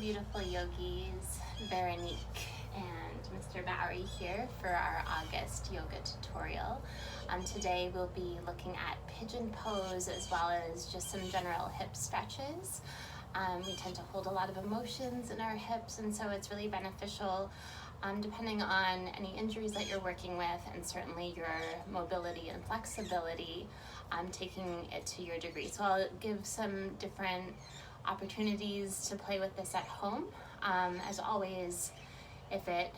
beautiful yogis, Veronique and Mr. Bowery here for our August yoga tutorial. Today we'll be looking at Pigeon Pose as well as just some general hip stretches. We tend to hold a lot of emotions in our hips, and so it's really beneficial depending on any injuries that you're working with, and certainly your mobility and flexibility, taking it to your degree. So I'll give some different opportunities to play with this at home. As always, if it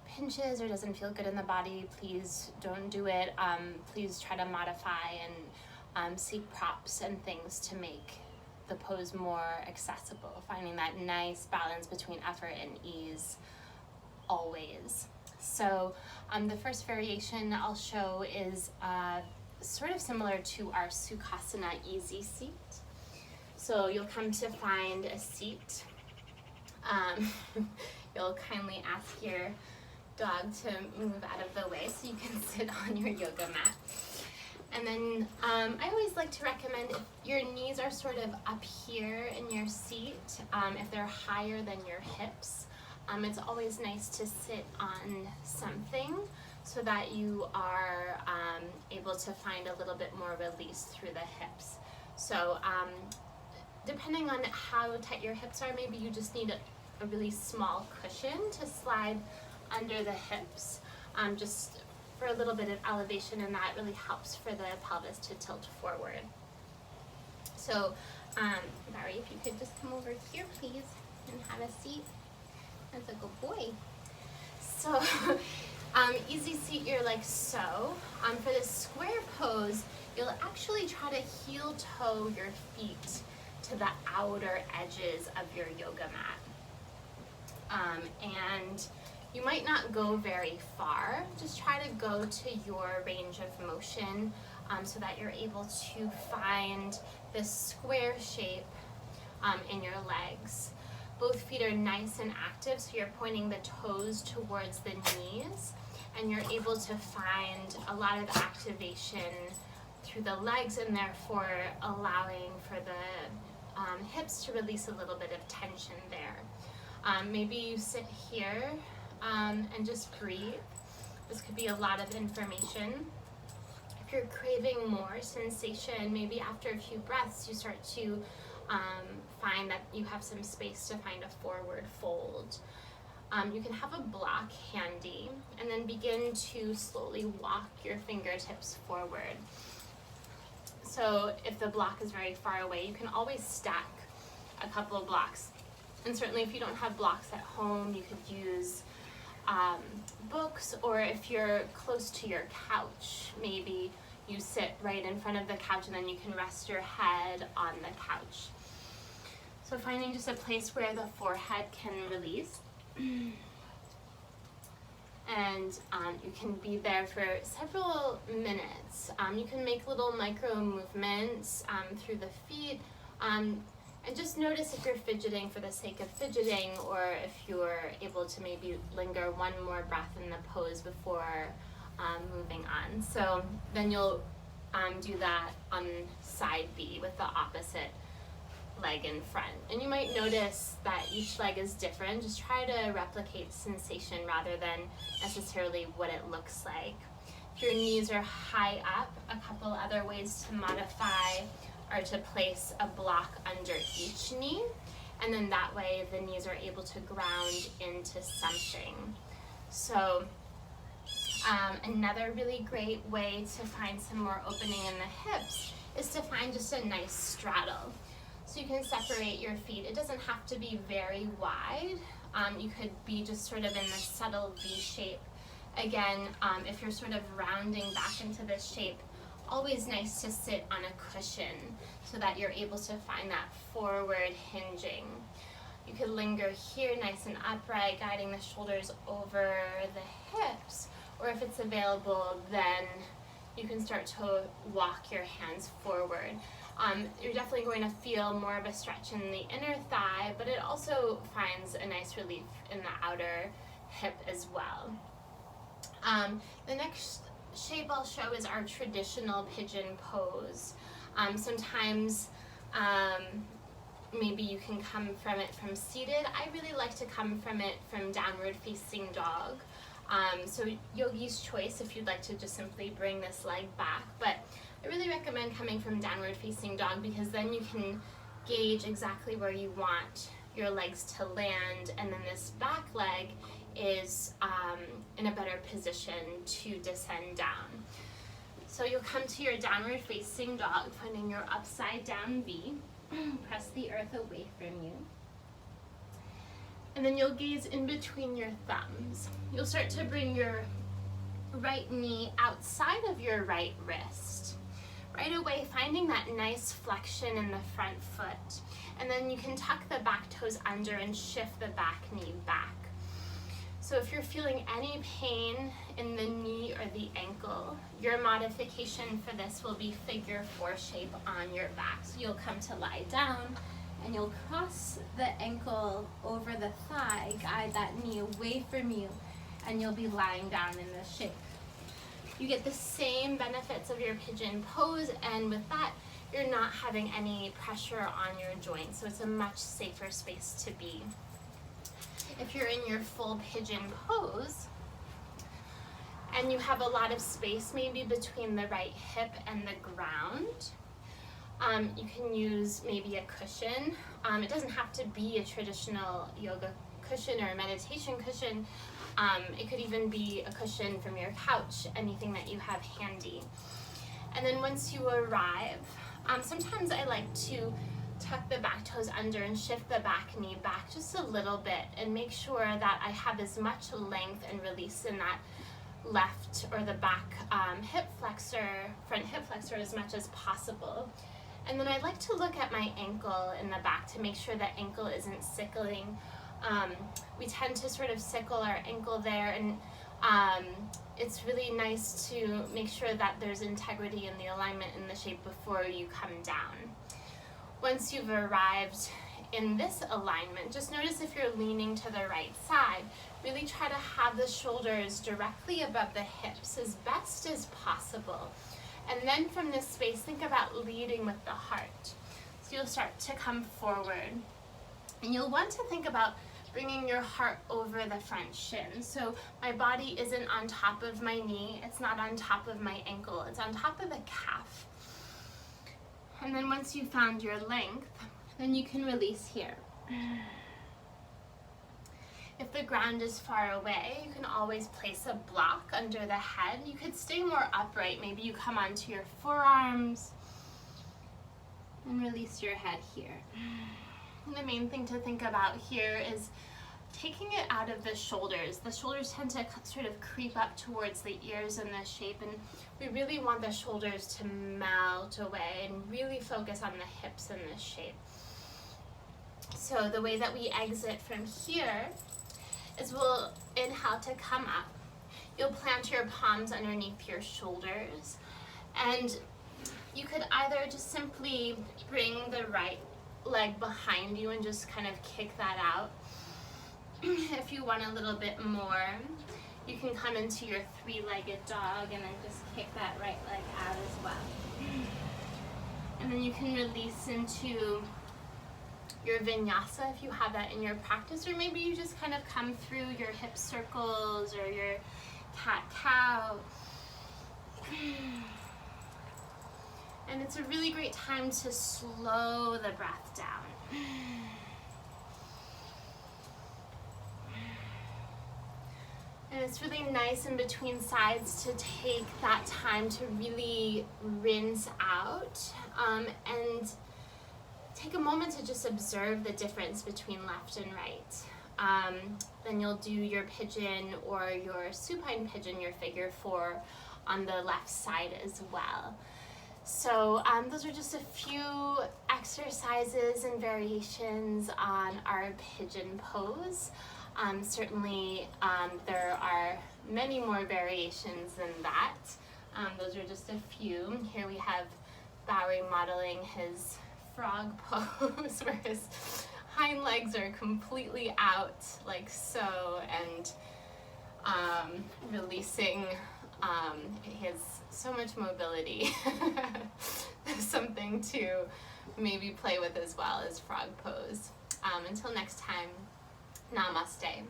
pinches or doesn't feel good in the body, please don't do it. Please try to modify and seek props and things to make the pose more accessible, finding that nice balance between effort and ease always. So the first variation I'll show is sort of similar to our Sukhasana easy seat. So you'll come to find a seat. You'll kindly ask your dog to move out of the way so you can sit on your yoga mat. And then I always like to recommend, if your knees are sort of up here in your seat, if they're higher than your hips, it's always nice to sit on something so that you are able to find a little bit more release through the hips. So depending on how tight your hips are, maybe you just need a really small cushion to slide under the hips, just for a little bit of elevation, and that really helps for the pelvis to tilt forward. So Barry, if you could just come over here please and have a seat. That's a good boy. So easy seat, you're like so. For this square pose, you'll actually try to heel toe your feet to the outer edges of your yoga mat. And you might not go very far. Just try to go to your range of motion so that you're able to find this square shape in your legs. Both feet are nice and active, so you're pointing the toes towards the knees, and you're able to find a lot of activation through the legs, and therefore allowing for the hips to release a little bit of tension there. Maybe you sit here and just breathe. This could be a lot of information. If you're craving more sensation, maybe after a few breaths you start to find that you have some space to find a forward fold. You can have a block handy and then begin to slowly walk your fingertips forward. So if the block is very far away, you can always stack a couple of blocks. And certainly if you don't have blocks at home, you could use books, or if you're close to your couch, maybe you sit right in front of the couch and then you can rest your head on the couch. So finding just a place where the forehead can release. And you can be there for several minutes. You can make little micro movements through the feet, and just notice if you're fidgeting for the sake of fidgeting, or if you're able to maybe linger one more breath in the pose before moving on. So then you'll do that on side B with the opposite leg in front. And you might notice that each leg is different. Just try to replicate sensation rather than necessarily what it looks like. If your knees are high up, a couple other ways to modify are to place a block under each knee, and then that way the knees are able to ground into something. So another really great way to find some more opening in the hips is to find just a nice straddle. So you can separate your feet. It doesn't have to be very wide. You could be just sort of in the subtle V shape. Again, if you're sort of rounding back into this shape, always nice to sit on a cushion so that you're able to find that forward hinging. You could linger here nice and upright, guiding the shoulders over the hips, or if it's available, then you can start to walk your hands forward. You're definitely going to feel more of a stretch in the inner thigh, but it also finds a nice relief in the outer hip as well. The next shape I'll show is our traditional pigeon pose. Sometimes maybe you can come from it from seated. I really like to come from it from downward facing dog. So yogi's choice if you'd like to just simply bring this leg back, but I really recommend coming from downward facing dog because then you can gauge exactly where you want your legs to land, and then this back leg is in a better position to descend down. So you'll come to your downward facing dog, finding your upside down V. Press the earth away from you. And then you'll gaze in between your thumbs. You'll start to bring your right knee outside of your right wrist. Right away, finding that nice flexion in the front foot. And then you can tuck the back toes under and shift the back knee back. So if you're feeling any pain in the knee or the ankle, your modification for this will be figure 4 shape on your back. So you'll come to lie down and you'll cross the ankle over the thigh, guide that knee away from you, and you'll be lying down in this shape. You get the same benefits of your pigeon pose, and with that, you're not having any pressure on your joints, so it's a much safer space to be. If you're in your full pigeon pose, and you have a lot of space maybe between the right hip and the ground, you can use maybe a cushion. It doesn't have to be a traditional yoga cushion or a meditation cushion. It could even be a cushion from your couch, anything that you have handy. And then once you arrive, sometimes I like to tuck the back toes under and shift the back knee back just a little bit and make sure that I have as much length and release in that left or the back hip flexor, front hip flexor as much as possible. And then I like to look at my ankle in the back to make sure that ankle isn't sickling. We tend to sort of sickle our ankle there, and it's really nice to make sure that there's integrity in the alignment in the shape before you come down. Once you've arrived in this alignment, just notice if you're leaning to the right side, really try to have the shoulders directly above the hips as best as possible. And then from this space, think about leading with the heart. So you'll start to come forward. And you'll want to think about bringing your heart over the front shin. So my body isn't on top of my knee, it's not on top of my ankle, it's on top of the calf. And then once you've found your length, then you can release here. If the ground is far away, you can always place a block under the head. You could stay more upright. Maybe you come onto your forearms and release your head here. And the main thing to think about here is taking it out of the shoulders. The shoulders tend to sort of creep up towards the ears in this shape, and we really want the shoulders to melt away and really focus on the hips in this shape. So the way that we exit from here is we'll inhale to come up. You'll plant your palms underneath your shoulders, and you could either just simply bring the right leg behind you and just kind of kick that out. If you want a little bit more, you can come into your three-legged dog and then just kick that right leg out as well. And then you can release into your vinyasa if you have that in your practice, or maybe you just kind of come through your hip circles or your cat-cow. And it's a really great time to slow the breath down. And it's really nice in between sides to take that time to really rinse out and take a moment to just observe the difference between left and right. Then you'll do your pigeon or your supine pigeon, your figure 4, on the left side as well. So those are just a few exercises and variations on our pigeon pose. Certainly there are many more variations than that. Those are just a few. Here we have Bowery modeling his frog pose where his hind legs are completely out like so, and releasing. He has so much mobility. Something to maybe play with as well as frog pose. Until next time, namaste.